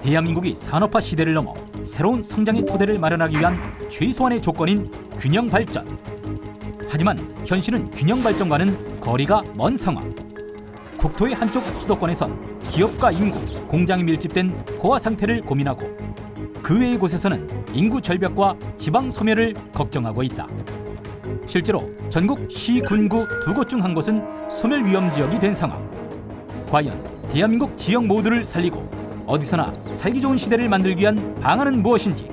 대한민국이 산업화 시대를 넘어 새로운 성장의 토대를 마련하기 위한 최소한의 조건인 균형 발전. 하지만 현실은 균형 발전과는 거리가 먼 상황. 국토의 한쪽 수도권에선 기업과 인구, 공장이 밀집된 고화 상태를 고민하고 그 외의 곳에서는 인구 절벽과 지방 소멸을 걱정하고 있다. 실제로 전국 시, 군구 두 곳 중 한 곳은 소멸 위험 지역이 된 상황. 과연 대한민국 지역 모두를 살리고 어디서나 살기 좋은 시대를 만들기 위한 방안은 무엇인지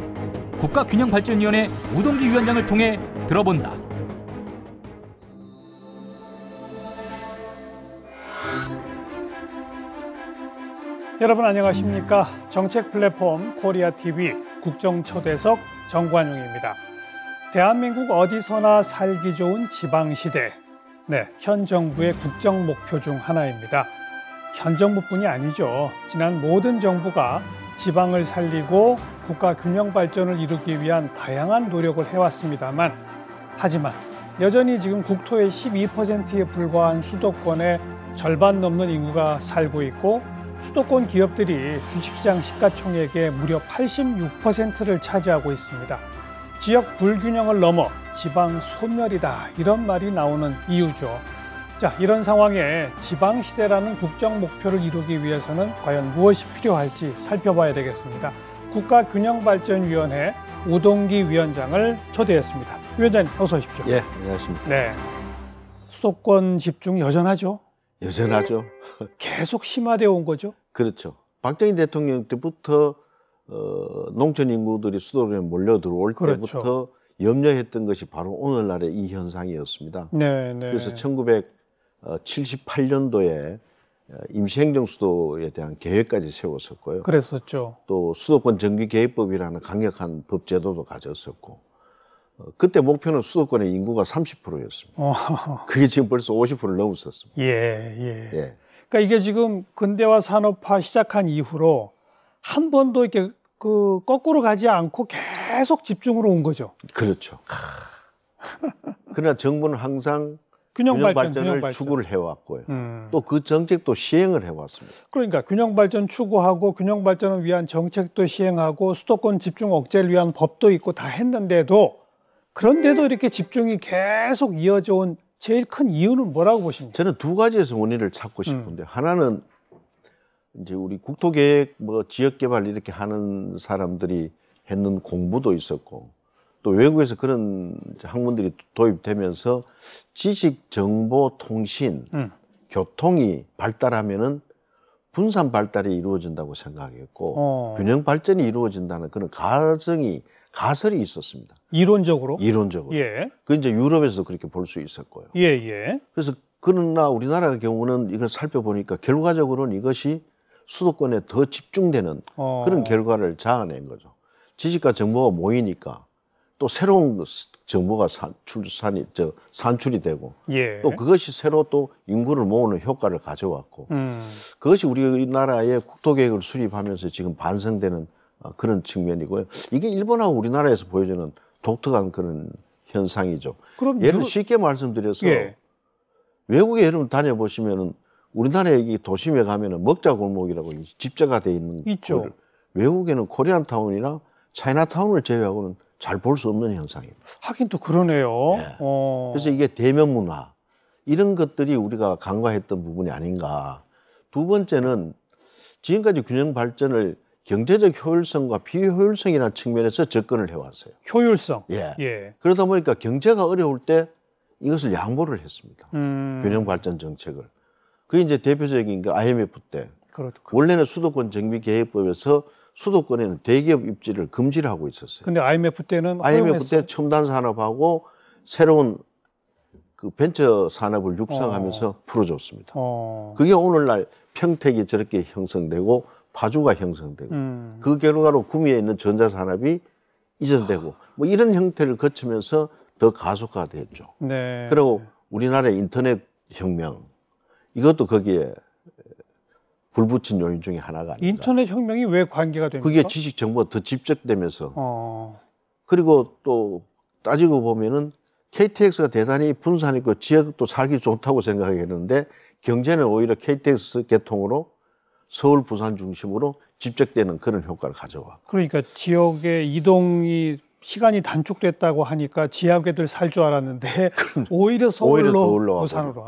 국가균형발전위원회 우동기 위원장을 통해 들어본다. 여러분 안녕하십니까? 정책 플랫폼 코리아TV 국정초대석 정관용입니다. 대한민국 어디서나 살기 좋은 지방시대. 네, 현 정부의 국정 목표 중 하나입니다. 현 정부뿐이 아니죠. 지난 모든 정부가 지방을 살리고 국가 균형 발전을 이루기 위한 다양한 노력을 해왔습니다만, 하지만 여전히 지금 국토의 12%에 불과한 수도권의 절반 넘는 인구가 살고 있고, 수도권 기업들이 주식시장 시가총액의 무려 86%를 차지하고 있습니다. 지역 불균형을 넘어 지방 소멸이다, 이런 말이 나오는 이유죠. 자, 이런 상황에 지방시대라는 국정 목표를 이루기 위해서는 과연 무엇이 필요할지 살펴봐야 되겠습니다. 국가균형발전위원회 우동기 위원장을 초대했습니다. 위원장님, 어서 오십시오. 예, 안녕하십니까. 네, 수도권 집중 여전하죠? 여전하죠. 계속 심화되어 온 거죠? 그렇죠. 박정희 대통령 때부터 농촌 인구들이 수도권에 몰려 들어올 그렇죠. 때부터 염려했던 것이 바로 오늘날의 이 현상이었습니다. 네. 그래서 1978년도에 임시행정수도에 대한 계획까지 세웠었고요. 그랬었죠. 또 수도권 정비계획법이라는 강력한 법제도도 가졌었고, 그때 목표는 수도권의 인구가 30%였습니다. 그게 지금 벌써 50%를 넘었었습니다. 예. 그러니까 이게 지금 근대화 산업화 시작한 이후로 한 번도 이렇게 거꾸로 가지 않고 계속 집중으로 온 거죠. 그렇죠. 그러나 정부는 항상 균형발전을 추구를 해왔고요. 또 그 정책도 시행을 해왔습니다. 그러니까 균형발전 추구하고 균형발전을 위한 정책도 시행하고 수도권 집중 억제를 위한 법도 있고 다 했는데도, 그런데도 이렇게 집중이 계속 이어져 온 제일 큰 이유는 뭐라고 보십니까? 저는 두 가지에서 원인을 찾고 싶은데, 하나는 이제 우리 국토계획, 지역개발 이렇게 하는 사람들이 했는 공부도 있었고, 또 외국에서 그런 학문들이 도입되면서 지식, 정보, 통신, 교통이 발달하면은 분산 발달이 이루어진다고 생각했고, 균형 발전이 이루어진다는 그런 가설이 있었습니다. 이론적으로? 예. 그 이제 유럽에서도 그렇게 볼 수 있었고요. 예. 그래서 그러나 우리나라 경우는 이걸 살펴보니까 결과적으로는 이것이 수도권에 더 집중되는 그런 결과를 자아낸 거죠. 지식과 정보가 모이니까 또 새로운 정보가 산출이 되고, 또 그것이 새로 또 인구를 모으는 효과를 가져왔고, 그것이 우리나라의 국토계획을 수립하면서 지금 반성되는 그런 측면이고요. 이게 일본하고 우리나라에서 보여주는 독특한 그런 현상이죠. 그럼 예를 쉽게 말씀드려서, 외국에 여러분 다녀보시면은 우리나라의 이 도심에 가면은 먹자골목이라고 집자가 돼 있는 있죠. 외국에는 코리안타운이나 차이나타운을 제외하고는 잘 볼 수 없는 현상입니다. 하긴 또 그러네요. 네. 그래서 이게 대면 문화, 이런 것들이 우리가 간과했던 부분이 아닌가. 두 번째는 지금까지 균형 발전을 경제적 효율성과 비효율성이라는 측면에서 접근을 해왔어요. 효율성. 예. 그러다 보니까 경제가 어려울 때 이것을 양보를 했습니다. 균형 발전 정책을. 그게 이제 대표적인 게 IMF 때. 그렇죠. 원래는 수도권 정비계획법에서 수도권에는 대기업 입지를 금지를 하고 있었어요. 근데 IMF 때는 IMF 때 첨단 산업하고 새로운 그 벤처 산업을 육성하면서 풀어줬습니다. 그게 오늘날 평택이 저렇게 형성되고 파주가 형성되고, 그 결과로 구미에 있는 전자산업이 이전되고, 이런 형태를 거치면서 더 가속화됐죠. 네. 그리고 우리나라의 인터넷 혁명, 이것도 거기에 불붙인 요인 중에 하나가 아닌가. 인터넷 혁명이 왜 관계가 됩니까? 그게 지식 정보가 더 집적되면서 그리고 또 따지고 보면은 KTX가 대단히 분산 있고 지역도 살기 좋다고 생각했는데 경제는 오히려 KTX 개통으로 서울, 부산 중심으로 집적되는 그런 효과를 가져와. 그러니까 지역의 이동이 시간이 단축됐다고 하니까 지역애들 살 줄 알았는데 오히려 서울로 부산으로.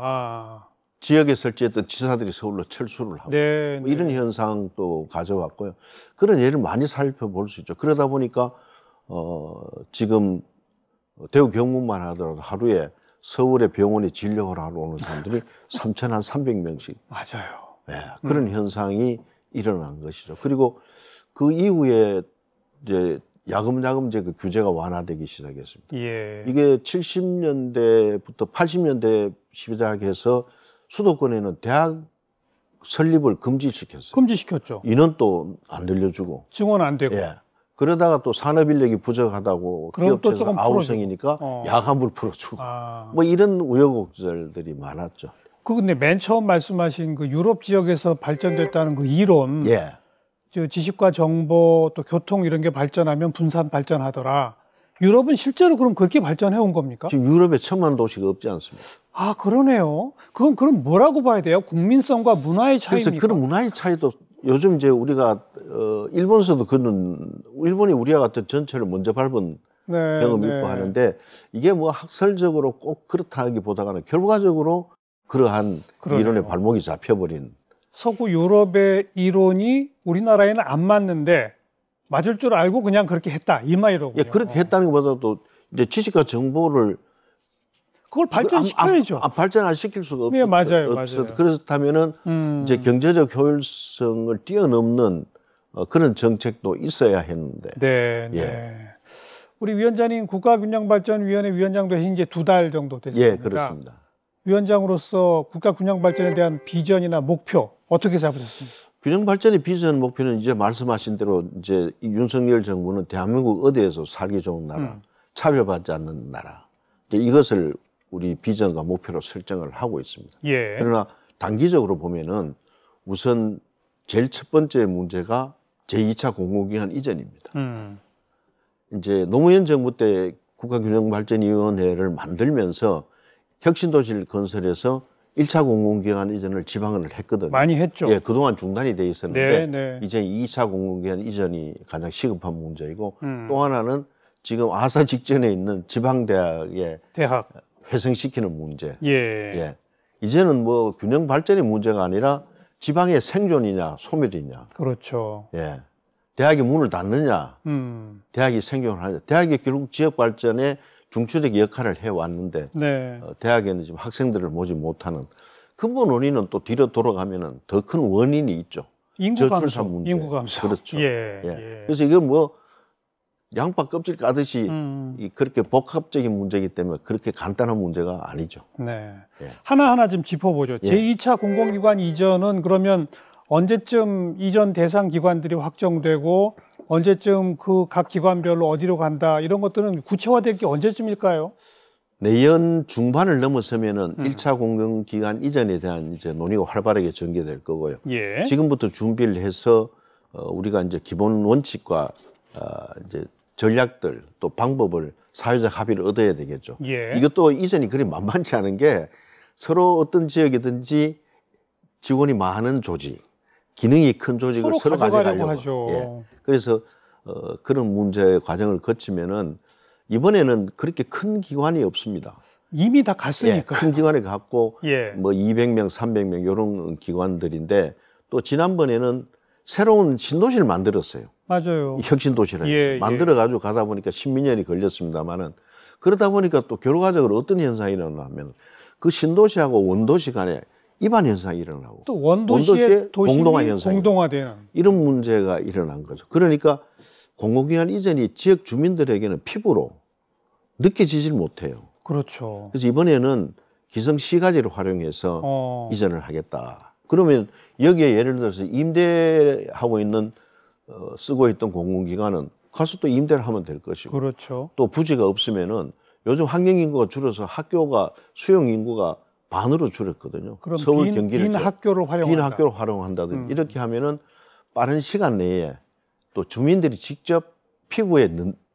지역에 설치했던 지사들이 서울로 철수를 하고 네, 뭐 이런 현상도 가져왔고요. 그런 예를 많이 살펴볼 수 있죠. 그러다 보니까 지금 대구 경북만 하더라도 하루에 서울의 병원에 진료를 하러 오는 사람들이 3,300명씩. 맞아요. 네, 그런 현상이 일어난 것이죠. 그리고 그 이후에 이제 야금야금 그 규제가 완화되기 시작했습니다. 예. 이게 70년대부터 80년대 시작해서 수도권에는 대학 설립을 금지시켰어요. 금지시켰죠. 인원도 안 늘려주고. 증원 안 되고. 예. 그러다가 또 산업인력이 부족하다고 기업체에서 아우성이니까 야간부를 풀어주고. 뭐 이런 우여곡절들이 많았죠. 근데 맨 처음 말씀하신 그 유럽 지역에서 발전됐다는 그 이론. 예. 지식과 정보 또 교통 이런 게 발전하면 분산 발전하더라. 유럽은 실제로 그럼 그렇게 발전해 온 겁니까? 지금 유럽에 1,000만 도시가 없지 않습니까? 그러네요. 그럼 뭐라고 봐야 돼요? 국민성과 문화의 차이입니까? 그래서 그런 문화의 차이도 요즘 이제 우리가 일본에서도 일본이 우리와 같은 전철을 먼저 밟은 경험이 있고 하는데 이게 뭐 학설적으로 꼭 그렇다기보다는 결과적으로 그러한 이론의 발목이 잡혀버린. 서구 유럽의 이론이 우리나라에는 안 맞는데 맞을 줄 알고 그냥 그렇게 했다 이 말이로군요. 예, 그렇게 했다는 것보다도 이제 지식과 정보를 그걸 발전시켜야죠. 발전을 시킬 수가 없어요. 예, 맞아요. 그렇다면은 이제 경제적 효율성을 뛰어넘는 그런 정책도 있어야 했는데. 네. 예. 우리 위원장님 국가균형발전위원회 위원장도 하신 이제 2달 정도 됐습니다. 예, 그렇습니다. 위원장으로서 국가균형발전에 대한 비전이나 목표 어떻게 잡으셨습니까? 균형 발전의 비전 목표는 이제 말씀하신 대로 이제 윤석열 정부는 대한민국 어디에서 살기 좋은 나라, 차별받지 않는 나라. 이제 이것을 우리 비전과 목표로 설정을 하고 있습니다. 예. 그러나 단기적으로 보면은 우선 제일 첫 번째 문제가 제2차 공공기관 이전입니다. 이제 노무현 정부 때 국가균형발전위원회를 만들면서 혁신도시를 건설해서 1차 공공기관 이전을 지방을 했거든요. 많이 했죠. 예, 그동안 중단이 돼 있었는데 네. 이제 2차 공공기관 이전이 가장 시급한 문제이고 또 하나는 지금 아사 직전에 있는 지방대학에 회생시키는 문제. 예. 이제는 뭐 균형 발전의 문제가 아니라 지방의 생존이냐 소멸이냐. 그렇죠. 예. 대학이 문을 닫느냐, 대학이 생존을 하느냐. 대학이 결국 지역 발전에 중추적 역할을 해왔는데 대학에는 지금 학생들을 모집 못하는 근본 원인은 또 뒤로 돌아가면은 더 큰 원인이 있죠. 저출산 문제. 인구 감소. 그렇죠. 그래서 이건 뭐 양파 껍질 까듯이 그렇게 복합적인 문제이기 때문에 그렇게 간단한 문제가 아니죠. 네. 하나하나 좀 짚어보죠. 제2차 공공기관 이전은 그러면 언제쯤 이전 대상 기관들이 확정되고 언제쯤 그 각 기관별로 어디로 간다 이런 것들은 구체화될 게 언제쯤일까요? 내년 중반을 넘어서면은 1차 공공기관 이전에 대한 이제 논의가 활발하게 전개될 거고요. 지금부터 준비를 해서 우리가 이제 기본 원칙과 이제 전략들 또 방법을 사회적 합의를 얻어야 되겠죠. 이것도 이전이 그리 만만치 않은 게 서로 어떤 지역이든지 직원이 많은 조직, 기능이 큰 조직을 서로 가져가려고 하죠. 그래서 그런 문제 과정을 거치면은 이번에는 그렇게 큰 기관이 없습니다. 이미 다 갔으니까. 큰 기관이 갔고 뭐 200명, 300명 이런 기관들인데 또 지난번에는 새로운 신도시를 만들었어요. 맞아요. 혁신도시를 만들어가지고 가다 보니까 10년이 걸렸습니다만은 그러다 보니까 또 결과적으로 어떤 현상이 일어나면 그 신도시하고 원도시 간에 이반 현상이 일어나고 또 원도시의 공동화 현상이 공동화되는 이런 문제가 일어난 거죠. 그러니까 공공기관 이전이 지역 주민들에게는 피부로 느껴지질 못해요. 그렇죠. 그래서 이번에는 기성시가지를 활용해서 이전을 하겠다. 그러면 여기에 예를 들어서 임대하고 있는 쓰고 있던 공공기관은 가서 또 임대를 하면 될 것이고 그렇죠. 또 부지가 없으면은 요즘 학령 인구가 줄어서 학교가 수용 인구가 반으로 줄였거든요. 그럼 서울, 경기를 빈 학교를 활용한다. 빈 학교를 활용한다든지 이렇게 하면은 빠른 시간 내에 또 주민들이 직접 피부에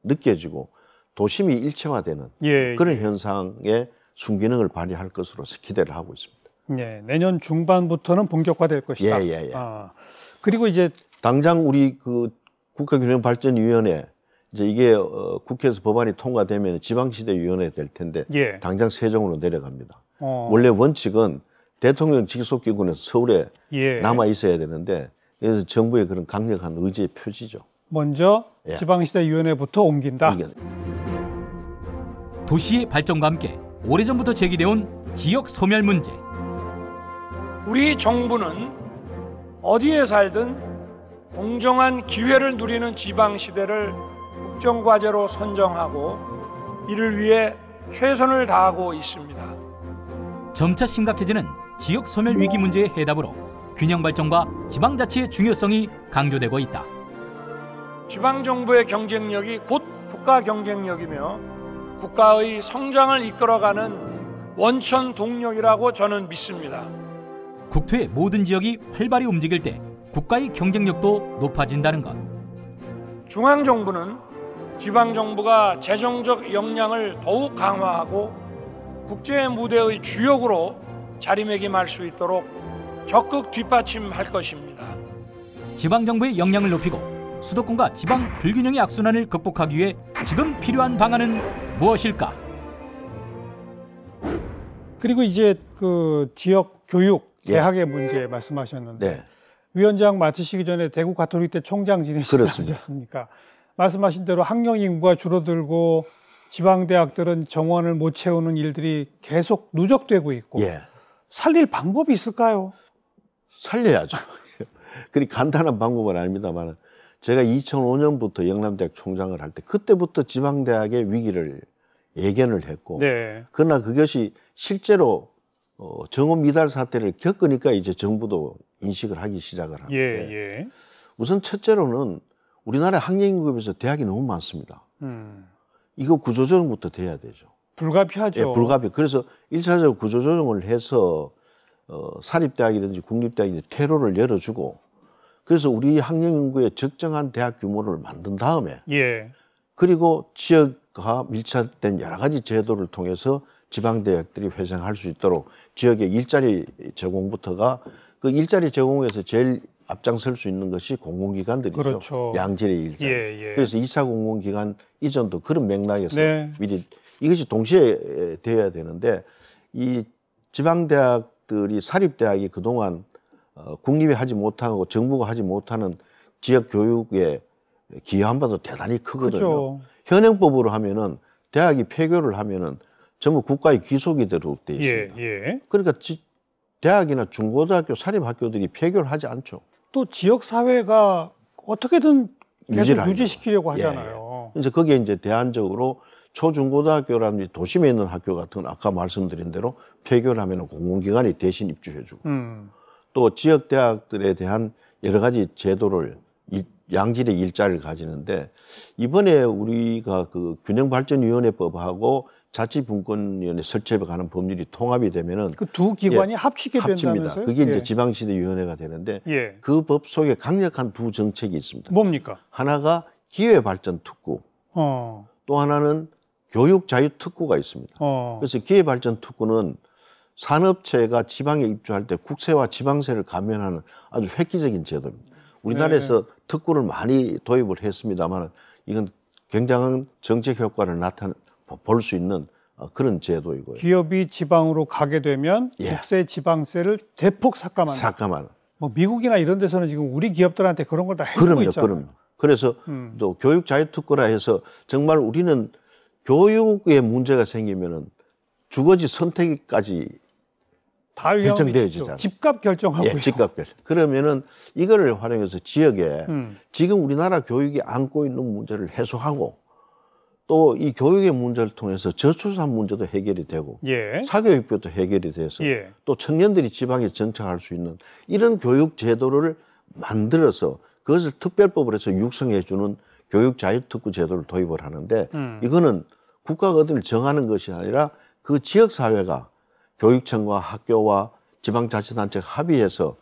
느껴지고 도심이 일체화되는 그런 현상의 순기능을 발휘할 것으로 기대를 하고 있습니다. 예, 내년 중반부터는 본격화될 것이다. 그리고 이제 당장 우리 그 국가균형발전위원회 이제 이게 국회에서 법안이 통과되면 지방시대위원회 될 텐데 당장 세종으로 내려갑니다. 원래 원칙은 대통령 직속기관에서 서울에 남아 있어야 되는데 그래서 정부의 그런 강력한 의지의 표시죠. 먼저 지방시대위원회부터 옮긴다. 도시의 발전과 함께 오래전부터 제기되어 온 지역 소멸 문제. 우리 정부는 어디에 살든 공정한 기회를 누리는 지방시대를 국정과제로 선정하고 이를 위해 최선을 다하고 있습니다. 점차 심각해지는 지역 소멸 위기 문제의 해답으로 균형 발전과 지방자치의 중요성이 강조되고 있다. 지방정부의 경쟁력이 곧 국가 경쟁력이며 국가의 성장을 이끌어가는 원천 동력이라고 저는 믿습니다. 국토의 모든 지역이 활발히 움직일 때 국가의 경쟁력도 높아진다는 것. 중앙정부는 지방정부가 재정적 역량을 더욱 강화하고 국제 무대의 주역으로 자리매김할 수 있도록 적극 뒷받침할 것입니다. 지방정부의 역량을 높이고 수도권과 지방 불균형의 악순환을 극복하기 위해 지금 필요한 방안은 무엇일까? 그리고 이제 그 지역 교육 대학의 문제 말씀하셨는데 위원장 맡으시기 전에 대구 가톨릭대 총장 지내시지 않으셨습니까? 말씀하신 대로 학령 인구가 줄어들고 지방대학들은 정원을 못 채우는 일들이 계속 누적되고 있고 살릴 방법이 있을까요? 살려야죠. 그리 간단한 방법은 아닙니다만 제가 2005년부터 영남대학 총장을 할 때 그때부터 지방대학의 위기를 예견을 했고 그러나 그것이 실제로 정원 미달 사태를 겪으니까 이제 정부도 인식을 하기 시작을 하는데 우선 첫째로는 우리나라 학령 인구에 비해서 대학이 너무 많습니다. 이거 구조조정부터 돼야 되죠. 불가피하죠. 불가피. 그래서 1차적으로 구조조정을 해서 사립대학이든지 국립대학이든지 퇴로를 열어주고 그래서 우리 학령 인구의 적정한 대학 규모를 만든 다음에 그리고 지역과 밀착된 여러 가지 제도를 통해서 지방대학들이 회생할 수 있도록 지역의 일자리 제공부터가 그 일자리 제공에서 제일 앞장설 수 있는 것이 공공기관들이죠. 양질의 일자리. 그래서 2차 공공기관 이전도 그런 맥락에서 미리 이것이 동시에 되어야 되는데 이 지방대학들이 사립대학이 그동안 국립이 하지 못하고 정부가 하지 못하는 지역 교육에 기여한 바도 대단히 크거든요. 현행법으로 하면은 대학이 폐교를 하면은 전부 국가의 귀속이 되도록 돼 있습니다. 그러니까 대학이나 중고등학교 사립학교들이 폐교를 하지 않죠. 또 지역 사회가 어떻게든 계속 유지시키려고 하잖아요. 이제 거기에 이제 대안적으로 초중고등학교라든지 도심에 있는 학교 같은 건 아까 말씀드린 대로 폐교를 하면 공공기관이 대신 입주해주고 또 지역 대학들에 대한 여러 가지 제도를 양질의 일자리를 가지는데 이번에 우리가 그 균형발전위원회법하고 자치분권위원회 설치에 관한 법률이 통합이 되면은 그 두 기관이 합치게 된다면서요? 그게 이제 지방시대위원회가 되는데 그 법 속에 강력한 두 정책이 있습니다. 뭡니까? 하나가 기회발전특구, 또 하나는 교육자유특구가 있습니다. 그래서 기회발전특구는 산업체가 지방에 입주할 때 국세와 지방세를 감면하는 아주 획기적인 제도입니다. 우리나라에서 특구를 많이 도입을 했습니다만 이건 굉장한 정책 효과를 볼 수 있는 그런 제도이고요. 기업이 지방으로 가게 되면 국세, 지방세를 대폭 삭감하는. 뭐 미국이나 이런 데서는 지금 우리 기업들한테 그런 걸 다 해주고 있잖아요. 그럼요. 그래서 또 교육 자유특구라 해서 정말 우리는 교육에 문제가 생기면은 주거지 선택까지 다 결정되어지잖아요. 집값 결정하고요. 집값 결정. 그러면은 이거를 활용해서 지역에 지금 우리나라 교육이 안고 있는 문제를 해소하고 또 이 교육의 문제를 통해서 저출산 문제도 해결이 되고 사교육비도 해결이 돼서 또 청년들이 지방에 정착할 수 있는 이런 교육 제도를 만들어서 그것을 특별법을 해서 육성해 주는 교육 자유특구 제도를 도입을 하는데 이거는 국가가 어디를 정하는 것이 아니라 그 지역 사회가 교육청과 학교와 지방자치단체가 합의해서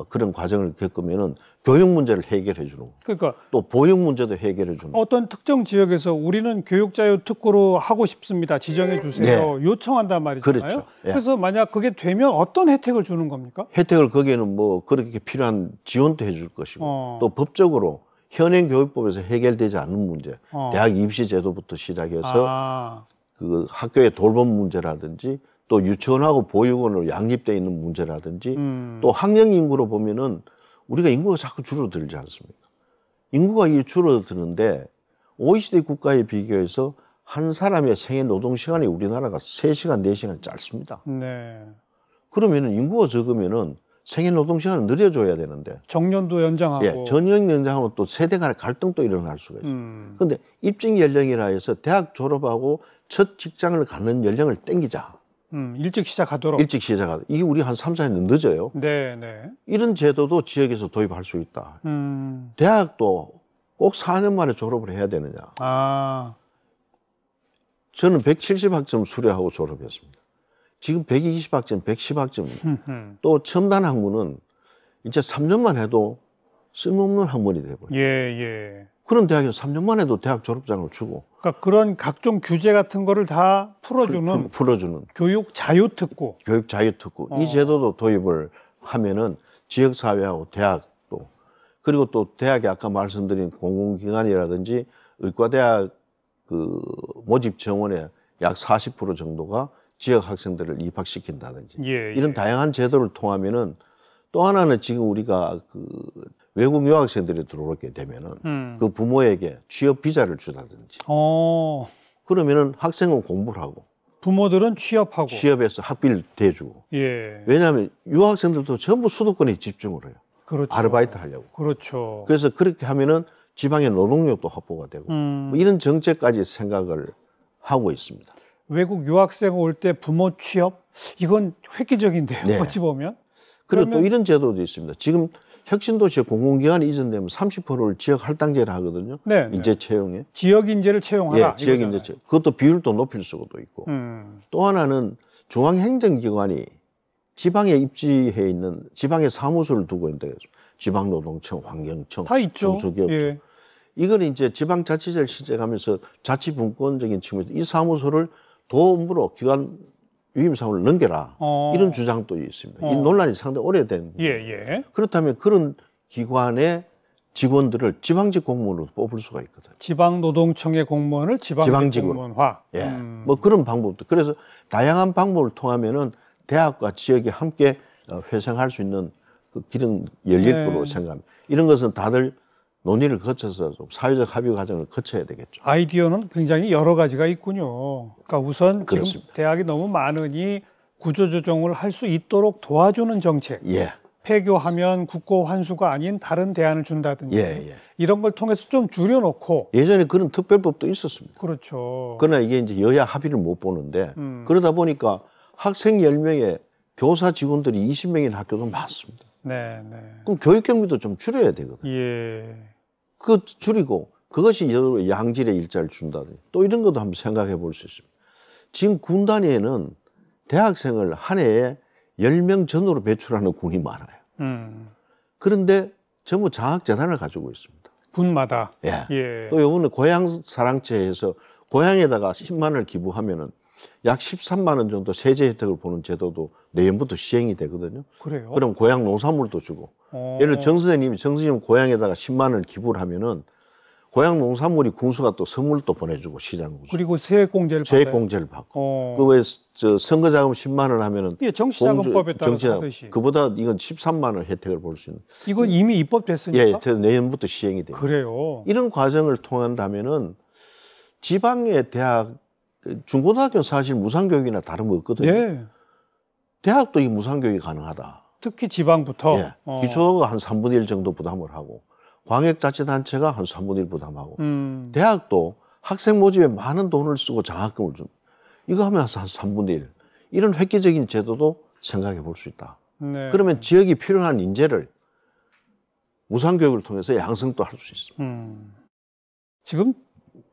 그런 과정을 겪으면은 교육 문제를 해결해 주는 거. 그러니까 또 보육 문제도 해결해 주는 거. 어떤 특정 지역에서 우리는 교육자유 특구로 하고 싶습니다. 지정해 주세요. 네. 요청한단 말이잖아요. 그렇죠. 예. 그래서 만약 그게 되면 어떤 혜택을 주는 겁니까? 혜택을 거기에는 뭐 그렇게 필요한 지원도 해줄 것이고 또 법적으로 현행 교육법에서 해결되지 않는 문제, 대학 입시 제도부터 시작해서 그 학교의 돌봄 문제라든지 또 유치원하고 보육원으로 양립되어 있는 문제라든지 또 학령 인구로 보면은 우리가 인구가 자꾸 줄어들지 않습니까? 인구가 줄어드는데 OECD 국가에 비교해서 한 사람의 생애 노동 시간이 우리나라가 3시간, 4시간 짧습니다. 네. 그러면은 인구가 적으면은 생애 노동 시간을 늘려줘야 되는데 정년도 연장하고 예, 전형 연장하면 또 세대 간의 갈등도 일어날 수가 있어요. 그런데 입직 연령이라 해서 대학 졸업하고 첫 직장을 갖는 연령을 땡기자. 일찍 시작하도록. 일찍 시작하도록. 이게 우리 한 3, 4년 늦어요. 네, 네. 이런 제도도 지역에서 도입할 수 있다. 대학도 꼭 4년 만에 졸업을 해야 되느냐. 저는 170학점 수료하고 졸업했습니다. 지금 120학점, 110학점. 또 첨단 학문은 이제 3년만 해도 쓸모없는 학문이 돼버려요. 예, 예. 그런 대학에서 3년만 해도 대학 졸업장을 주고. 그러니까 그런 각종 규제 같은 거를 다 풀어주는 교육 자유특구. 교육 자유특구. 이 제도도 도입을 하면은 지역사회하고 대학도 그리고 또 대학이 아까 말씀드린 공공기관이라든지 의과대학 그 모집 정원의 약 40% 정도가 지역 학생들을 입학시킨다든지 예, 이런 다양한 제도를 통하면은 또 하나는 지금 우리가 그 외국 유학생들이 들어오게 되면은 그 부모에게 취업 비자를 주다든지 그러면은 학생은 공부를 하고 부모들은 취업하고 취업해서 학비를 대주고 예. 왜냐하면 유학생들도 전부 수도권에 집중을 해요. 그렇죠. 아르바이트 하려고. 그렇죠. 그래서 그렇게 하면은 지방의 노동력도 확보가 되고 뭐 이런 정책까지 생각을 하고 있습니다. 외국 유학생 올 때 부모 취업? 이건 획기적인데요. 네. 어찌 보면. 그리고 또 이런 제도도 있습니다. 지금 혁신도시에 공공기관이 이전되면 30%를 지역 할당제를 하거든요. 네, 인재 채용에. 지역 인재를 채용하라. 예, 지역 인재 채용. 그것도 비율도 높일 수도 있고. 또 하나는 중앙행정기관이 지방에 입지해 있는 지방에 사무소를 두고 있는데 지방노동청, 환경청, 다 있죠. 중소기업청. 예. 이거는 이제 지방자치제를 시작하면서 자치분권적인 측면에서 이 사무소를 도움으로 기관 유임사무를 넘겨라. 이런 주장도 있습니다. 이 논란이 상당히 오래된. 예. 그렇다면 그런 기관의 직원들을 지방직 공무원으로 뽑을 수가 있거든요. 지방노동청의 공무원을 지방직 공무원화. 예. 뭐 그런 방법도. 그래서 다양한 방법을 통하면은 대학과 지역이 함께 회생할 수 있는 그 길은 열릴 거로 생각합니다. 이런 것은 다들 논의를 거쳐서 좀 사회적 합의 과정을 거쳐야 되겠죠. 아이디어는 굉장히 여러 가지가 있군요. 그러니까 우선 그렇습니다. 지금 대학이 너무 많으니 구조조정을 할 수 있도록 도와주는 정책. 예. 폐교하면 국고 환수가 아닌 다른 대안을 준다든지 예. 이런 걸 통해서 좀 줄여놓고. 예전에 그런 특별법도 있었습니다. 그렇죠. 그러나 이게 이제 여야 합의를 못 보는데 그러다 보니까 학생 10명에 교사 직원들이 20명인 학교도 많습니다. 네. 그럼 교육 경비도 좀 줄여야 되거든요. 예. 그 줄이고 그것이 양질의 일자를 준다든지 또 이런 것도 한번 생각해 볼 수 있습니다. 지금 군 단위에는 대학생을 한 해에 10명 전후로 배출하는 군이 많아요. 그런데 전부 장학재단을 가지고 있습니다. 군마다. 예. 또 요번에 고향사랑채에서 고향에다가 10만 원을 기부하면은 약 13만 원 정도 세제 혜택을 보는 제도도 내년부터 시행이 되거든요. 그래요? 그럼 고향 농산물도 주고. 예를 들어 정 선생님 고향에다가 10만 원을 기부를 하면은 고향 농산물이 군수가 또 선물도 보내주고 시장 군수. 그리고 세액공제를 받고. 그 외에 선거자금 10만 원 하면은 정치자금법에 따라서 하듯이. 그보다 이건 13만 원 혜택을 볼 수 있는. 이건 이미 입법됐으니까. 예, 내년부터 시행이 돼요. 그래요. 이런 과정을 통한다면은 지방의 대학 중고등학교는 사실 무상교육이나 다름없거든요. 예. 대학도 이 무상교육이 가능하다. 특히 지방부터. 예. 기초가 한 3분의 1 정도 부담을 하고 광역자치단체가 한 3분의 1 부담하고 대학도 학생 모집에 많은 돈을 쓰고 장학금을 줍니다. 이거 하면 한 3분의 1. 이런 획기적인 제도도 생각해 볼 수 있다. 네. 그러면 지역이 필요한 인재를 무상교육을 통해서 양성도 할 수 있습니다. 지금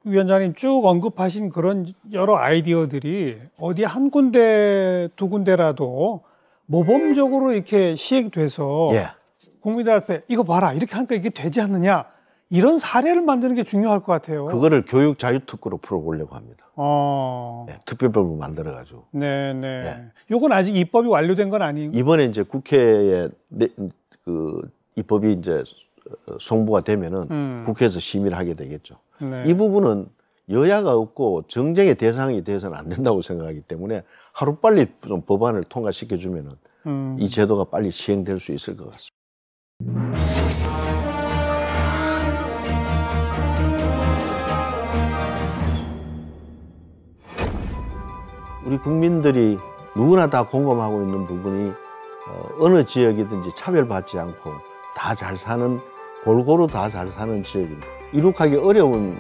위원장님 쭉 언급하신 그런 여러 아이디어들이 어디 한 군데 두 군데라도 모범적으로 이렇게 시행돼서 예. 국민들 앞에 이거 봐라 이렇게 하니까 이게 되지 않느냐 이런 사례를 만드는 게 중요할 것 같아요. 그거를 교육 자유특구로 풀어보려고 합니다. 네, 특별법을 만들어가지고. 네네. 예. 요건 아직 입법이 완료된 건 아니고. 이번에 이제 국회에 그 입법이 이제 송부가 되면은 국회에서 심의를 하게 되겠죠. 네. 이 부분은 여야가 없고 정쟁의 대상이 돼서는 안 된다고 생각하기 때문에 하루빨리 좀 법안을 통과시켜주면은 이 제도가 빨리 시행될 수 있을 것 같습니다. 우리 국민들이 누구나 다 공감하고 있는 부분이 어느 지역이든지 차별받지 않고 다 잘 사는, 골고루 다 잘 사는 지역입니다. 이룩하기 어려운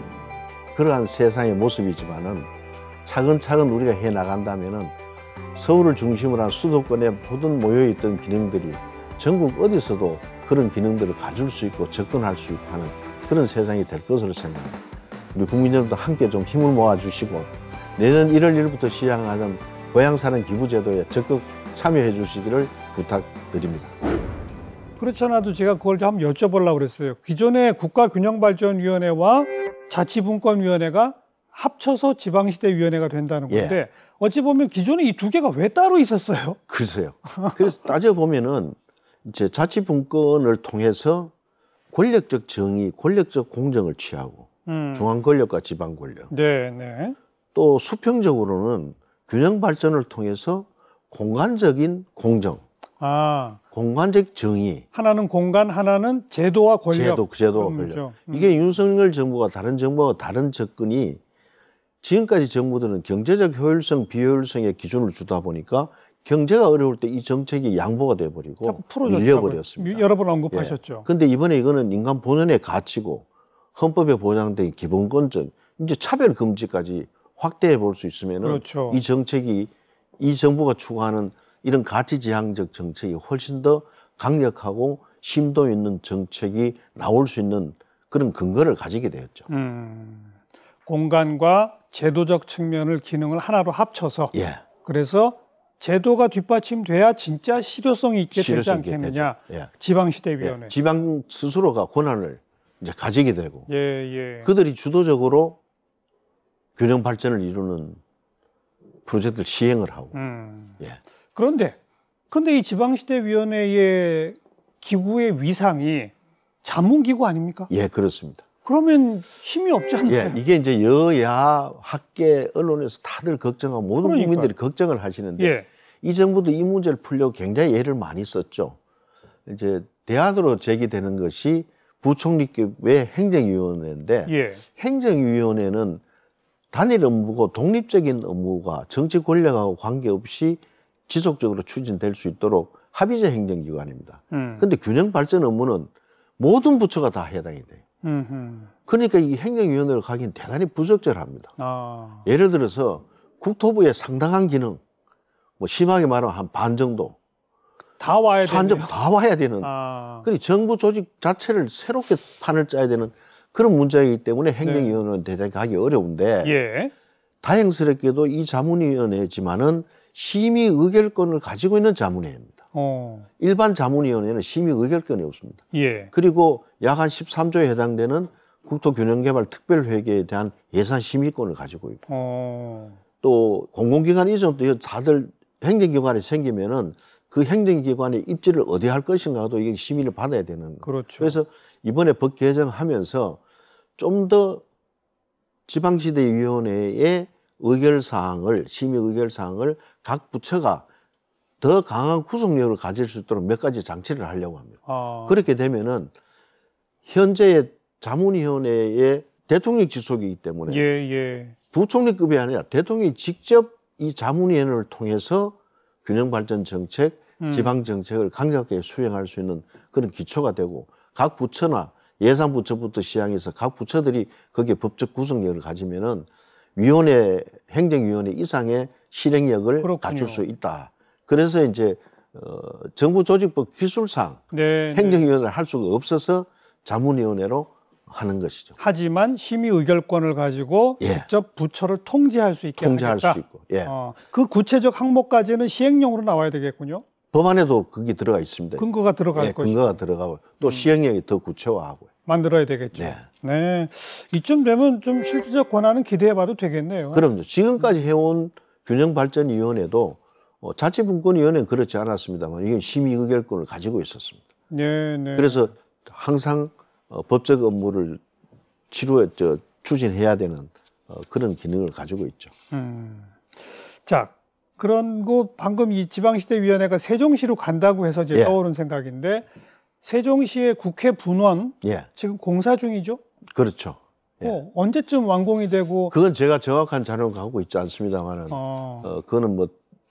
그러한 세상의 모습이지만은 차근차근 우리가 해 나간다면은 서울을 중심으로 한 수도권에 모든 모여있던 기능들이 전국 어디서도 그런 기능들을 가질 수 있고 접근할 수 있고 하는 그런 세상이 될 것으로 생각합니다. 우리 국민 여러분도 함께 좀 힘을 모아주시고 내년 1월 1일부터 시행하는 고향 사는 기부제도에 적극 참여해 주시기를 부탁드립니다. 그렇지 않아도 제가 그걸 좀 한번 여쭤보려고 그랬어요. 기존의 국가균형발전위원회와 자치분권위원회가 합쳐서 지방시대위원회가 된다는 건데 예. 어찌 보면 기존에 이 두 개가 왜 따로 있었어요? 글쎄요. 그래서 따져보면은 이제 자치분권을 통해서 권력적 정의, 권력적 공정을 취하고 중앙 권력과 지방 권력. 네, 네. 또 수평적으로는 균형 발전을 통해서 공간적인 공정, 공간적 정의. 하나는 공간, 하나는 제도와 권력. 제도와 권력. 이게 윤석열 정부가 다른 정부와 다른 접근이 지금까지 정부들은 경제적 효율성, 비효율성의 기준을 주다 보니까 경제가 어려울 때 이 정책이 양보가 돼버리고 밀려버렸습니다. 여러 번 언급하셨죠. 그런데 이번에 이거는 인간 본연의 가치고 헌법에 보장된 기본권적, 이제 차별 금지까지 확대해 볼 수 있으면은 그렇죠. 이 정책이 이 정부가 추구하는 이런 가치지향적 정책이 훨씬 더 강력하고 심도 있는 정책이 나올 수 있는 그런 근거를 가지게 되었죠. 공간과 제도적 측면을 기능을 하나로 합쳐서 예. 그래서 제도가 뒷받침돼야 진짜 실효성이 있게 되지 않겠느냐. 예. 지방시대위원회. 예. 지방 스스로가 권한을 이제 가지게 되고 예. 그들이 주도적으로 균형 발전을 이루는 프로젝트를 시행을 하고. 예. 그런데 이 지방시대위원회의 기구의 위상이 자문기구 아닙니까? 예, 그렇습니다. 그러면 힘이 없지 않나요? 예, 이게 이제 여야, 학계, 언론에서 다들 걱정하고 모든 국민들이 걱정을 하시는데 예. 이 정부도 이 문제를 풀려고 굉장히 애를 많이 썼죠. 이제 대안으로 제기되는 것이 부총리급의 행정위원회인데 예. 행정위원회는 단일 업무고 독립적인 업무가 정치 권력하고 관계없이 지속적으로 추진될 수 있도록 합의제 행정기관입니다. 그런데 균형 발전 업무는 모든 부처가 다 해당이 돼요. 그러니까 이 행정위원회를 가기엔 대단히 부적절합니다. 예를 들어서 국토부의 상당한 기능, 뭐 심하게 말하면 한 반 정도 다 와야 되는 다 와야 되는. 그리고 정부 조직 자체를 새롭게 판을 짜야 되는 그런 문제이기 때문에 행정위원회는 대단히 가기 어려운데 예. 다행스럽게도 이 자문위원회지만은 심의 의결권을 가지고 있는 자문위원회입니다. 일반 자문위원회는 심의 의결권이 없습니다. 예. 그리고 약 한 13조에 해당되는 국토균형개발특별회계에 대한 예산 심의권을 가지고 있고 또 공공기관 이전도 다들 행정기관이 생기면은 그 행정기관의 입지를 어디 할 것인가도 이게 심의를 받아야 되는. 그렇죠. 그래서 이번에 법 개정하면서 좀 더 지방시대위원회의 의결사항을, 심의 의결사항을 각 부처가 더 강한 구속력을 가질 수 있도록 몇 가지 장치를 하려고 합니다. 그렇게 되면은 현재의 자문위원회의 대통령 지속이기 때문에 부총리급이 아니라 대통령이 직접 이 자문위원회를 통해서 균형발전 정책, 지방정책을 강력하게 수행할 수 있는 그런 기초가 되고 각 부처나 예산부처부터 시작해서 각 부처들이 거기에 법적 구성력을 가지면은 위원회, 행정위원회 이상의 실행력을 갖출 수 있다. 그래서 이제 정부조직법 기술상 행정위원회를 할 수가 없어서 자문위원회로 하는 것이죠. 하지만 심의 의결권을 가지고 예. 직접 부처를 통제할 수 있게 통제할 하겠다. 수 있고. 예. 그 구체적 항목까지는 시행령으로 나와야 되겠군요. 법안에도 그게 들어가 있습니다. 근거가 들어갈 예, 것이고. 근거가 들어가고 또 시행령이 더 구체화하고요. 만들어야 되겠죠. 네. 네. 이쯤 되면 좀 실질적 권한은 기대해봐도 되겠네요. 그럼요. 지금까지 해온 균형발전위원회도 자치분권위원회는 그렇지 않았습니다만 이게 심의 의결권을 가지고 있었습니다. 네, 네. 그래서 항상 법적 업무를 추진해야 되는 그런 기능을 가지고 있죠. 자, 그런 거 방금 이 지방시대위원회가 세종시로 간다고 해서 이제 예. 떠오른 생각인데 세종시의 국회 분원 예, 지금 공사 중이죠? 그렇죠. 예. 언제쯤 완공이 되고 그건 제가 정확한 자료를 갖고 있지 않습니다만은 그거는 뭐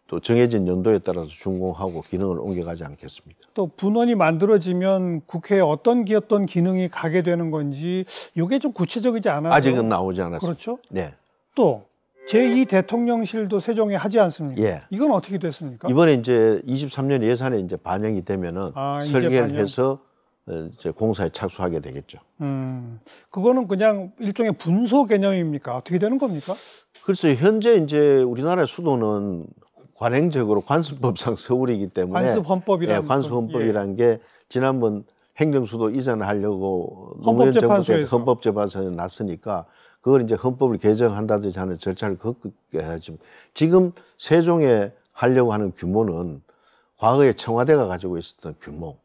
또 정해진 연도에 따라서 준공하고 기능을 옮겨가지 않겠습니다. 또 분원이 만들어지면 국회에 어떤 기능이 가게 되는 건지 이게 좀 구체적이지 않아요. 아직은 나오지 않았습니다. 그렇죠. 네. 또 제2 대통령실도 세종에 하지 않습니까? 예. 이건 어떻게 됐습니까? 이번에 이제 23년 예산에 이제 반영이 되면은 이제 설계를 반영. 해서 이제 공사에 착수하게 되겠죠. 그거는 그냥 일종의 분소 개념입니까? 어떻게 되는 겁니까? 그래서 현재 이제 우리나라의 수도는 관행적으로 관습법상 서울이기 때문에 관습헌법이라는 관습헌법이라는 게 지난번 행정수도 이전하려고 헌법재판소에서. 헌법재판소에 났으니까 그걸 이제 헌법을 개정한다든지 하는 절차를 겪게 하지만 지금 세종에 하려고 하는 규모는 과거에 청와대가 가지고 있었던 규모,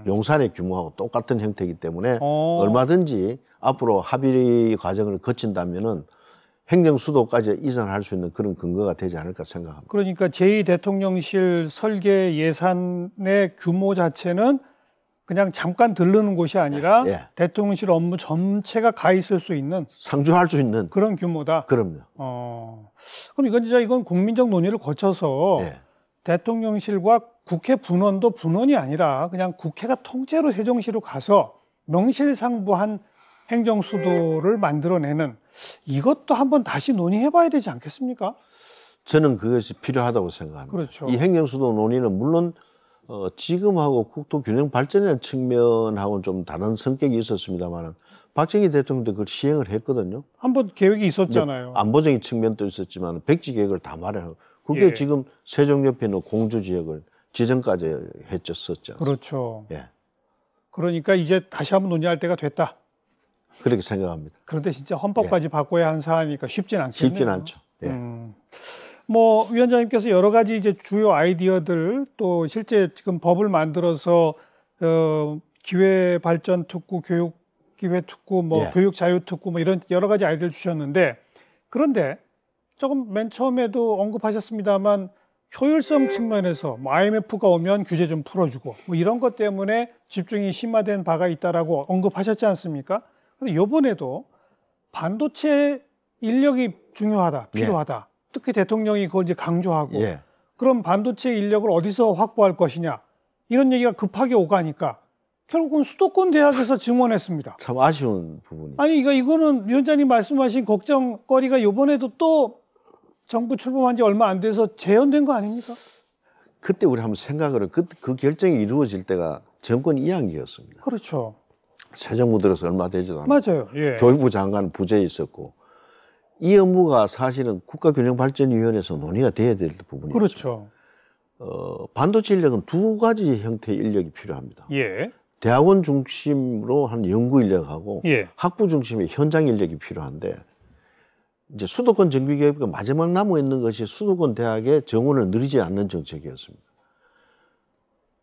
용산의 규모하고 똑같은 형태이기 때문에 얼마든지 앞으로 합의 과정을 거친다면은 행정 수도까지 이전할 수 있는 그런 근거가 되지 않을까 생각합니다. 그러니까 제2 대통령실 설계 예산의 규모 자체는 그냥 잠깐 들르는 곳이 아니라 예. 대통령실 업무 전체가 가 있을 수 있는 상주할 수 있는 그런 규모다. 그럼요. 그럼 이건 국민적 논의를 거쳐서 예. 대통령실과 국회 분원도 분원이 아니라 그냥 국회가 통째로 세종시로 가서 명실상부한 행정수도를 만들어내는 이것도 한번 다시 논의해봐야 되지 않겠습니까? 저는 그것이 필요하다고 생각합니다. 그렇죠. 이 행정수도 논의는 물론 지금하고 국토균형 발전이라는 측면하고는 좀 다른 성격이 있었습니다만 박정희 대통령도 그걸 시행을 했거든요. 한번 계획이 있었잖아요. 안보적인 측면도 있었지만 백지 계획을 다 마련하고 그게 예. 지금 세종 옆에 있는 공주 지역을 지정까지 했었지 않습니까? 그렇죠. 예. 그러니까 이제 다시 한번 논의할 때가 됐다. 그렇게 생각합니다. 그런데 진짜 헌법까지 바꿔야 하는 사안이니까 쉽진 않겠네요. 쉽진 않죠. 예. 뭐 위원장님께서 여러 가지 이제 주요 아이디어들 또 실제 지금 법을 만들어서 기회발전특구, 교육기회특구, 뭐 예. 교육자유특구 뭐 이런 여러 가지 아이디어를 주셨는데 그런데 조금 맨 처음에도 언급하셨습니다만 효율성 측면에서 뭐 IMF가 오면 규제 좀 풀어주고 뭐 이런 것 때문에 집중이 심화된 바가 있다라고 언급하셨지 않습니까? 근데 이번에도 반도체 인력이 중요하다, 필요하다. 특히 대통령이 그걸 이제 강조하고 예. 그럼 반도체 인력을 어디서 확보할 것이냐 이런 얘기가 급하게 오가니까 결국은 수도권 대학에서 증원했습니다. 참 아쉬운 부분이. 아니 이거는 위원장님 말씀하신 걱정거리가 이번에도 또 정부 출범한 지 얼마 안 돼서 재현된 거 아닙니까? 그때 우리 한번 생각을 그 결정이 이루어질 때가 정권 2학기였습니다. 그렇죠. 새 정부 들어서 얼마 되지도 않았고 맞아요. 예. 교육부 장관 부재에 있었고 이 업무가 사실은 국가균형발전위원회에서 논의가 돼야 될 부분이죠. 그렇죠. 반도체 인력은 두 가지 형태의 인력이 필요합니다. 예. 대학원 중심으로 한 연구 인력하고 예. 학부 중심의 현장 인력이 필요한데 이제 수도권 정비개혁가 마지막 남아 있는 것이 수도권 대학의 정원을 늘리지 않는 정책이었습니다.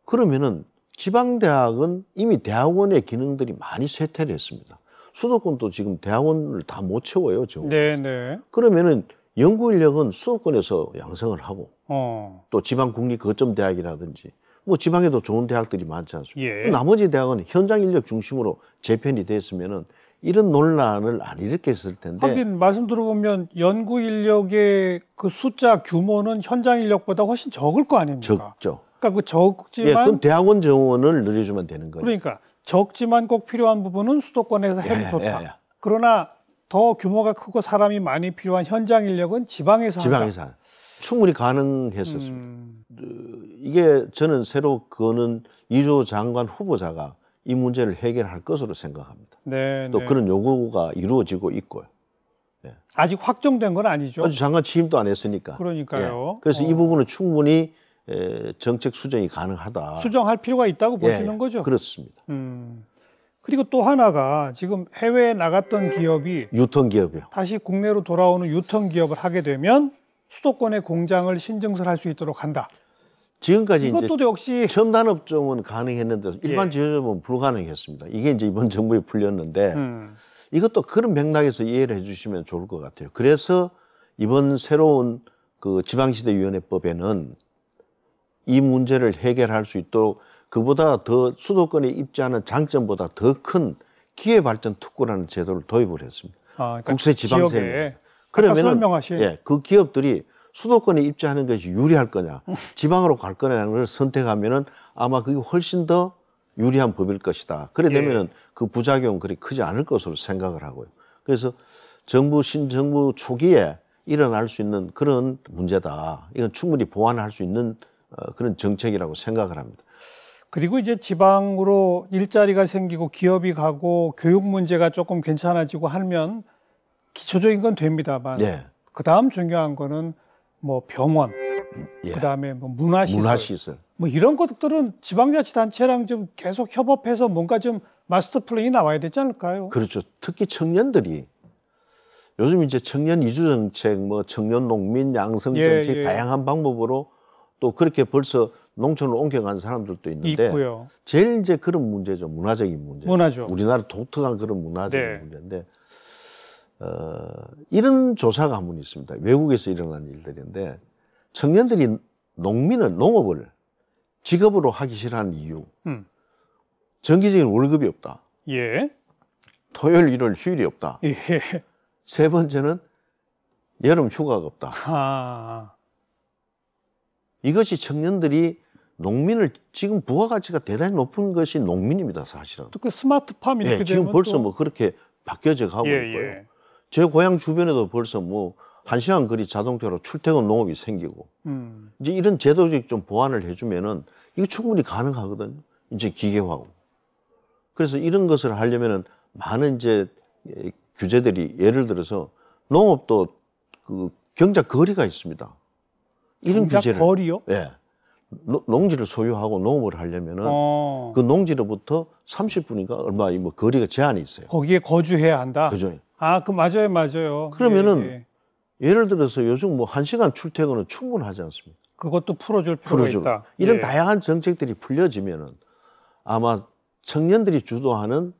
그러면은 지방대학은 이미 대학원의 기능들이 많이 쇠퇴를 했습니다. 수도권도 지금 대학원을 다 못 채워요, 정원. 네네. 그러면은 연구 인력은 수도권에서 양성을 하고 어. 또 지방 국립 거점 대학이라든지 뭐 지방에도 좋은 대학들이 많지 않습니까? 예. 나머지 대학은 현장 인력 중심으로 재편이 됐으면은 이런 논란을 안 일으켰을 텐데. 하긴 말씀 들어보면 연구 인력의 그 숫자 규모는 현장 인력보다 훨씬 적을 거 아닙니까? 적죠. 그러니까 그 예, 적지만 그럼 대학원 정원을 늘려주면 되는 거예요. 그러니까 적지만 꼭 필요한 부분은 수도권에서 해도 좋다. 예. 그러나 더 규모가 크고 사람이 많이 필요한 현장 인력은 지방에서 한다. 지방에서 충분히 가능했었습니다. 이게 저는 새로 거는 이조 장관 후보자가 이 문제를 해결할 것으로 생각합니다. 네, 또 네. 그런 요구가 이루어지고 있고요. 예. 아직 확정된 건 아니죠. 아주 장관 취임도 안 했으니까. 그러니까요. 예. 그래서 이 부분은 충분히 정책 수정이 가능하다. 수정할 필요가 있다고 예, 보시는 거죠. 그렇습니다. 그리고 또 하나가 지금 해외에 나갔던 기업이 유통 기업이요. 다시 국내로 돌아오는 유통 기업을 하게 되면 수도권에 공장을 신증설할 수 있도록 한다. 지금까지 이것도 이제 역시 첨단업종은 가능했는데 일반 예. 제조업은 불가능했습니다. 이게 이제 이번 정부에 풀렸는데 이것도 그런 맥락에서 이해를 해주시면 좋을 것 같아요. 그래서 이번 새로운 그 지방시대위원회법에는 이 문제를 해결할 수 있도록 그보다 더 수도권에 입지하는 장점보다 더 큰 기회발전 특구라는 제도를 도입을 했습니다. 그러니까 국세지방세. 그러면은 설명하신 예, 그 기업들이 수도권에 입지하는 것이 유리할 거냐, 지방으로 갈 거냐는 걸 선택하면은 아마 그게 훨씬 더 유리한 법일 것이다. 그래 되면은 그 부작용은 그리 크지 않을 것으로 생각을 하고요. 그래서 신정부 초기에 일어날 수 있는 그런 문제다. 이건 충분히 보완할 수 있는 그런 정책이라고 생각을 합니다. 그리고 이제 지방으로 일자리가 생기고 기업이 가고 교육 문제가 조금 괜찮아지고 하면 기초적인 건 됩니다만 예. 그다음 중요한 거는 뭐 병원, 예. 그다음에 뭐 문화시설, 뭐 이런 것들은 지방자치단체랑 좀 계속 협업해서 뭔가 좀 마스터 플랜이 나와야 되지 않을까요? 그렇죠. 특히 청년들이 요즘 이제 청년 이주 정책, 뭐 청년 농민 양성 정책 다양한 방법으로 또 그렇게 벌써 농촌으로 옮겨간 사람들도 있는데 있고요. 제일 이제 그런 문제죠. 문화적인 문제. 문화죠. 우리나라 독특한 그런 문화적인 문제인데 이런 조사가 한 번 있습니다. 외국에서 일어난 일들인데 청년들이 농업을 직업으로 하기 싫어하는 이유. 정기적인 월급이 없다. 예. 토요일, 일요일 휴일이 없다. 예. 세 번째는 여름 휴가가 없다. 이것이 청년들이 농민을 지금 부가가치가 대단히 높은 것이 농민입니다, 사실은. 또 그 스마트팜 이렇게 되면 지금 벌써 또... 뭐 그렇게 바뀌어져 가고 있고요. 제 고향 주변에도 벌써 뭐 1시간 거리 자동차로 출퇴근 농업이 생기고 이제 이런 제도적 좀 보완을 해주면은 이거 충분히 가능하거든요. 이제 기계화고. 그래서 이런 것을 하려면은 많은 이제 규제들이 예를 들어서 농업도 그 경작 거리가 있습니다. 이런 규제를 거리요? 예. 농지를 소유하고 농업을 하려면은 그 농지로부터 30분인가 얼마 뭐 거리가 제한이 있어요. 거기에 거주해야 한다. 그죠? 그 맞아요. 그러면은 예를 들어서 요즘 뭐 1시간 출퇴근은 충분하지 않습니까? 그것도 풀어줄 필요가 있다. 이런 다양한 정책들이 풀려지면은 아마 청년들이 주도하는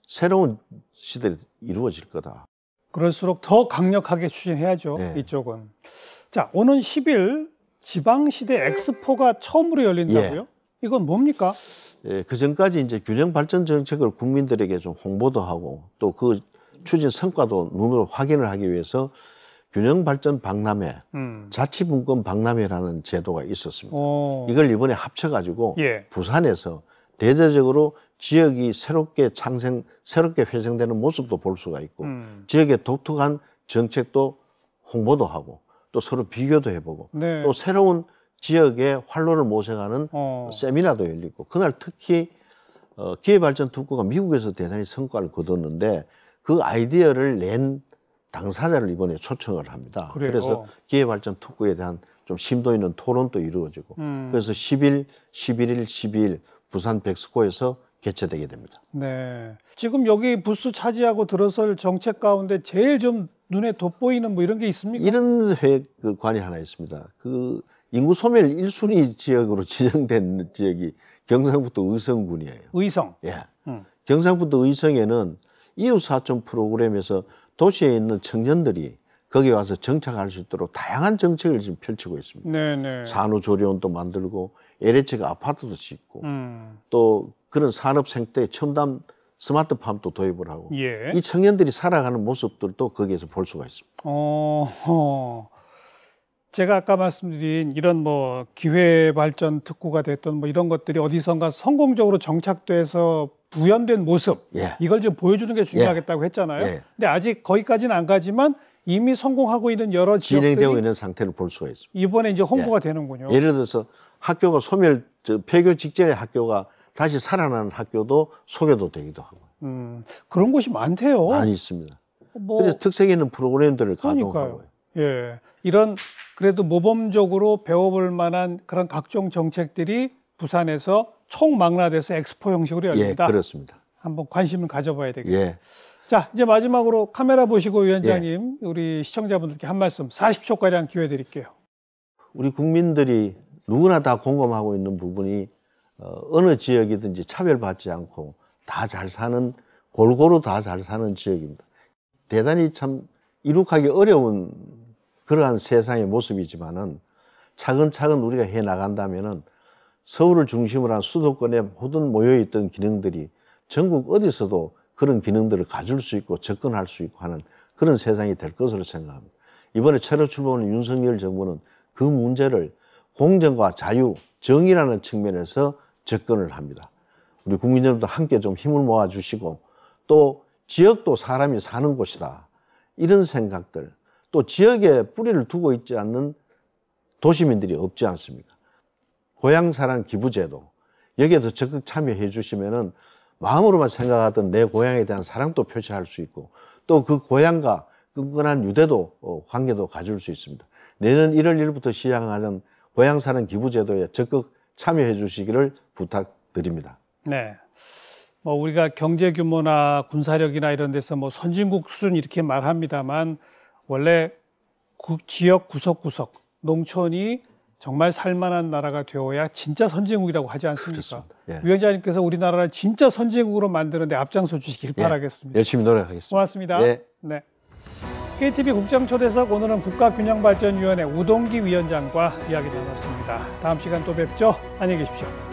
새로운 시대가 이루어질 거다. 그럴수록 더 강력하게 추진해야죠. 이쪽은. 자, 오는 10일 지방시대 엑스포가 처음으로 열린다고요? 이건 뭡니까? 그 전까지 이제 균형 발전 정책을 국민들에게 좀 홍보도 하고 또 그 추진 성과도 눈으로 확인을 하기 위해서 균형 발전 박람회, 자치분권 박람회라는 제도가 있었습니다. 이걸 이번에 합쳐가지고 부산에서 대대적으로 지역이 새롭게 회생되는 모습도 볼 수가 있고 지역의 독특한 정책도 홍보도 하고 또 서로 비교도 해보고 또 새로운 지역의 활로를 모색하는 세미나도 열리고 그날 특히 기회발전 특구가 미국에서 대단히 성과를 거뒀는데 그 아이디어를 낸 당사자를 이번에 초청을 합니다. 그래서 기회발전 특구에 대한 좀 심도 있는 토론도 이루어지고 그래서 10일, 11일, 12일 부산 백스코에서 개최되게 됩니다. 네. 지금 여기 부스 차지하고 들어설 정책 가운데 제일 좀 눈에 돋보이는 뭐 이런 게 있습니까? 이런 관이 하나 있습니다. 그 인구 소멸 1순위 지역으로 지정된 지역이 경상북도 의성군이에요. 의성. 예. 경상북도 의성에는 이웃사촌 프로그램에서 도시에 있는 청년들이 거기 와서 정착할 수 있도록 다양한 정책을 지금 펼치고 있습니다. 네네. 산후조리원도 만들고 LH가 아파트도 짓고 또 그런 산업 생태 첨단 스마트팜도 도입을 하고 이 청년들이 살아가는 모습들도 거기에서 볼 수가 있습니다. 제가 아까 말씀드린 이런 뭐 기회발전 특구가 됐던 뭐 이런 것들이 어디선가 성공적으로 정착돼서 구현된 모습 이걸 좀 보여주는 게 중요하겠다고 했잖아요. 근데 아직 거기까지는 안 가지만 이미 성공하고 있는 여러 지역들이 진행되고 있는 상태를 볼 수가 있습니다. 이번에 이제 홍보가 되는군요. 예를 들어서 학교가 폐교 직전에 학교가 다시 살아나는 학교도 소개도 되기도 하고. 그런 곳이 많대요. 많이 있습니다. 그래서 특색 있는 프로그램들을 가동하고요. 예, 이런 그래도 모범적으로 배워볼 만한 그런 각종 정책들이 부산에서 총망라돼서 엑스포 형식으로 열립니다. 예, 그렇습니다. 한번 관심을 가져봐야 되겠네요. 예. 자, 이제 마지막으로 카메라 보시고 위원장님, 우리 시청자분들께 한 말씀 40초가량 기회 드릴게요. 우리 국민들이 누구나 다 공감하고 있는 부분이 어느 지역이든지 차별받지 않고 다 잘 사는, 골고루 다 잘 사는 지역입니다. 대단히 참 이룩하기 어려운 그러한 세상의 모습이지만은 차근차근 우리가 해 나간다면은 서울을 중심으로 한 수도권에 모든 모여있던 기능들이 전국 어디서도 그런 기능들을 가질 수 있고 접근할 수 있고 하는 그런 세상이 될 것으로 생각합니다. 이번에 새로 출범하는 윤석열 정부는 그 문제를 공정과 자유, 정의라는 측면에서 접근을 합니다. 우리 국민 여러분도 함께 좀 힘을 모아주시고 또 지역도 사람이 사는 곳이다. 이런 생각들, 또 지역에 뿌리를 두고 있지 않는 도시민들이 없지 않습니까? 고향사랑 기부제도, 여기에 더 적극 참여해 주시면은 마음으로만 생각하던 내 고향에 대한 사랑도 표시할 수 있고 또 그 고향과 끈끈한 유대도 관계도 가질 수 있습니다. 내년 1월 1일부터 시행하는 고향사랑 기부제도에 적극 참여해 주시기를 부탁드립니다. 네. 뭐 우리가 경제 규모나 군사력이나 이런 데서 뭐 선진국 수준 이렇게 말합니다만 원래 지역 구석구석 농촌이 정말 살만한 나라가 되어야 진짜 선진국이라고 하지 않습니까? 예. 위원장님께서 우리나라를 진짜 선진국으로 만드는 데 앞장서 주시길 바라겠습니다. 열심히 노력하겠습니다. 고맙습니다. 예. 네. KTV 국정초대석 오늘은 국가균형발전위원회 우동기 위원장과 이야기 나눴습니다. 다음 시간 또 뵙죠. 안녕히 계십시오.